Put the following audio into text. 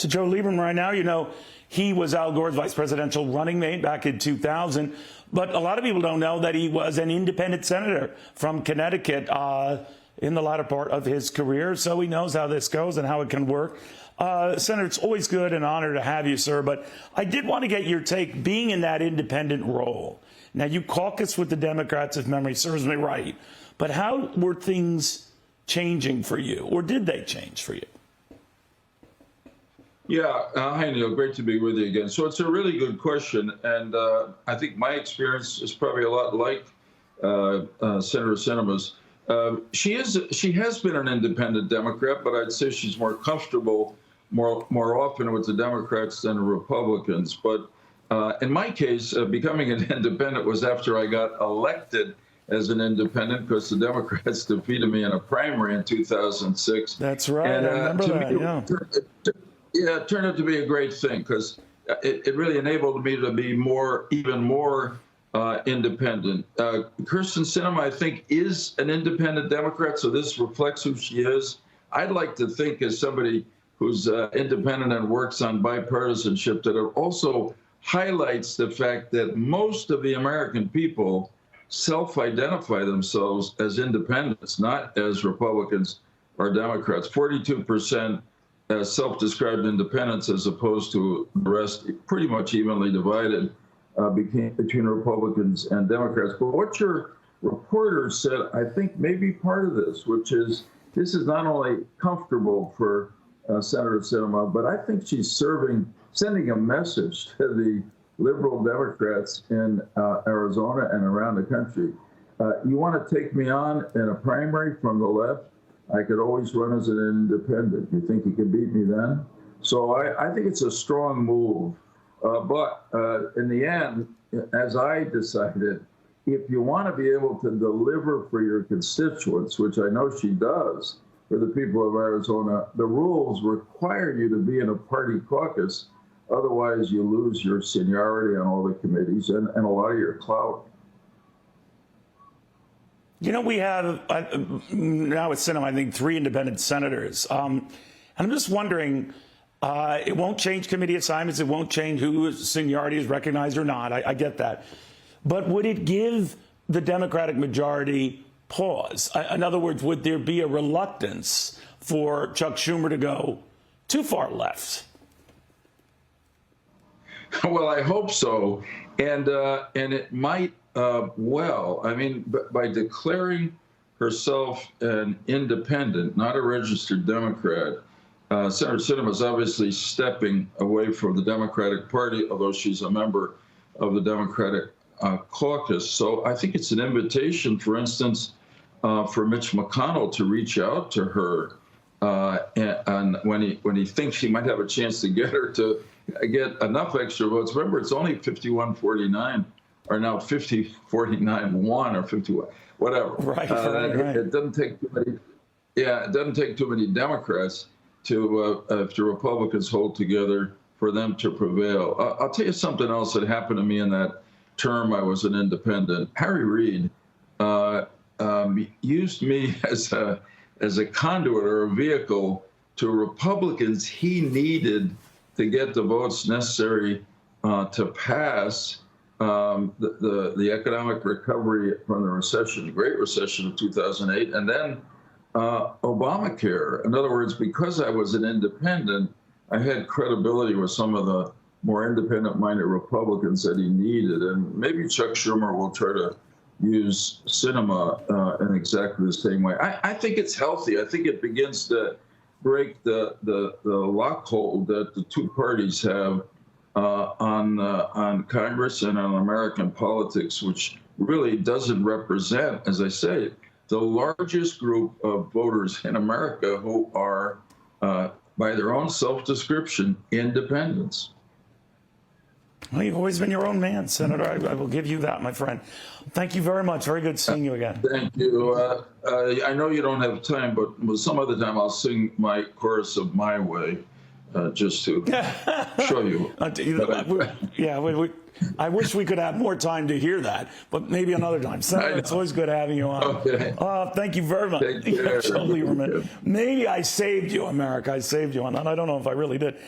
to Joe Lieberman right now. You know, he was Al Gore's vice presidential running mate back in 2000. But a lot of people don't know that he was an independent senator from Connecticut in the latter part of his career. So he knows how this goes and how it can work. Senator, it's always good and an honor to have you, sir. But I did want to get your take, being in that independent role. Now, you caucus with the Democrats, if memory serves me right. But how were things changing for you, or did they change for you? Yeah, hi, Neil. Great to be with you again. So it's a really good question, and I think my experience is probably a lot like Senator Sinema's. She has been an independent Democrat, but I'd say she's more comfortable more often with the Democrats than the Republicans. But in my case, becoming an independent was after I got elected as an independent, because the Democrats defeated me in a primary in 2006. That's right. And, I remember that. Yeah, it turned out to be a great thing, because it really enabled me to be even more independent. Krysten Sinema, I think, is an independent Democrat, so this reflects who she is. I'd like to think, as somebody who's independent and works on bipartisanship, that it also highlights the fact that most of the American people self-identify themselves as independents, not as Republicans or Democrats. 42% as self-described independents, as opposed to the rest, pretty much evenly divided between Republicans and Democrats. But what your reporter said, I think, may be part of this, which is this is not only comfortable for Senator Sinema, but I think she's sending a message to the liberal Democrats in Arizona and around the country. You want to take me on in a primary from the left? I could always run as an independent. You think you can beat me then? So I think it's a strong move. But in the end, as I decided, if you want to be able to deliver for your constituents, which I know she does, for the people of Arizona, the rules require you to be in a party caucus. Otherwise, you lose your seniority on all the committees and a lot of your clout. You know, we have now at Sinema, I think, 3 independent senators. And I'm just wondering, it won't change committee assignments. It won't change whose seniority is recognized or not. I get that. But would it give the Democratic majority pause? In other words, would there be a reluctance for Chuck Schumer to go too far left? Well, I hope so. And it might well. I mean, by declaring herself an independent, not a registered Democrat, Senator Sinema is obviously stepping away from the Democratic Party, although she's a member of the Democratic caucus. So I think it's an invitation, for instance, for Mitch McConnell to reach out to her, and when he thinks he might have a chance to get her to get enough extra votes. Remember, it's only 51-49, or now 50-49-1, or 51, whatever. Right. It doesn't take too many. Yeah, it doesn't take too many Democrats to, if the Republicans hold together, for them to prevail. I'll tell you something else that happened to me in that term I was an independent. Harry Reid used me as a conduit or a vehicle to Republicans he needed to get the votes necessary to pass the economic recovery from the recession, the Great Recession of 2008, and then Obamacare. In other words, because I was an independent, I had credibility with some of the more independent-minded Republicans that he needed. And maybe Chuck Schumer will try to use Sinema in exactly the same way. I think it's healthy. I think it begins to break the lockhold that the two parties have on Congress and on American politics, which really doesn't represent, as I say, the largest group of voters in America who are, by their own self-description, independents. Well, you've always been your own man, Senator. I will give you that, my friend. Thank you very much. Very good seeing you again. Thank you. I know you don't have time, but some other time I'll sing my chorus of My Way, just to show you. I wish we could have more time to hear that, but maybe another time. Senator, it's always good having you on. Okay. Thank you very much. Take care. Joe Lieberman. Maybe I saved you, America. I saved you on that. I don't know if I really did.